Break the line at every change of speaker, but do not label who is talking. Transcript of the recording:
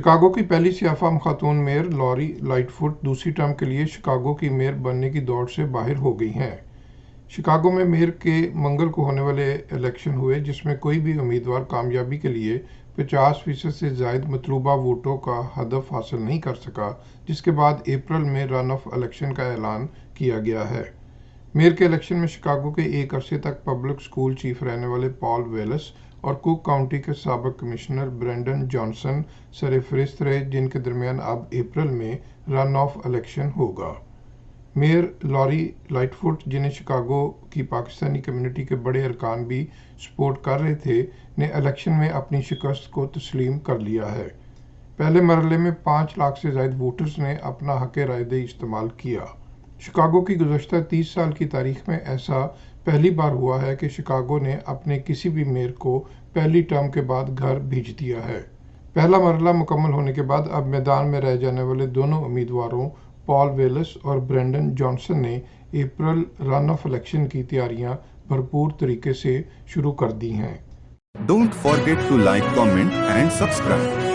Chicago की पहली सियाफाम खातून mayor lorry Lightfoot दूसरी टर्म के लिए शिकागो की मेयर बनने की दौड़ से बाहर हो गई हैं। शिकागो में मेयर के मंगल को होने वाले इलेक्शन हुए, जिसमें कोई भी उम्मीदवार कामयाबी के लिए 50% से ज़ायद मतलूबा वोटों का हदफ हासिल नहीं कर सका, जिसके बाद अप्रैल में रन ऑफ इलेक्शन का ऐलान किया गया है। मेयर के इलेक्शन में शिकागो के एक अरसे तक पब्लिक स्कूल चीफ रहने वाले पॉल वेलस और कुक काउंटी के साबिक कमिश्नर ब्रेंडन जॉनसन सरफहरिस्त रहे, जिनके दरमियान अब अप्रैल में रन ऑफ इलेक्शन होगा। मेयर लॉरी लाइटफुट, जिन्हें शिकागो की पाकिस्तानी कम्युनिटी के बड़े अरकान भी सपोर्ट कर रहे थे, ने इलेक्शन में अपनी शिकस्त को तस्लीम कर लिया है। पहले मरहले में 5 लाख से ज़ायद वोटर्स ने अपना हक रायदही इस्तेमाल किया। शिकागो की गुज़श्ता 30 साल की तारीख में ऐसा पहली बार हुआ है कि शिकागो ने अपने किसी भी मेयर को पहली टर्म के बाद घर भेज दिया है। पहला मरहला मुकम्मल होने के बाद अब मैदान में रह जाने वाले दोनों उम्मीदवारों पॉल वेलस और ब्रेंडन जॉनसन ने अप्रैल रन ऑफ इलेक्शन की तैयारियां भरपूर तरीके से शुरू कर दी हैं।
Don't forget to like, comment and subscribe.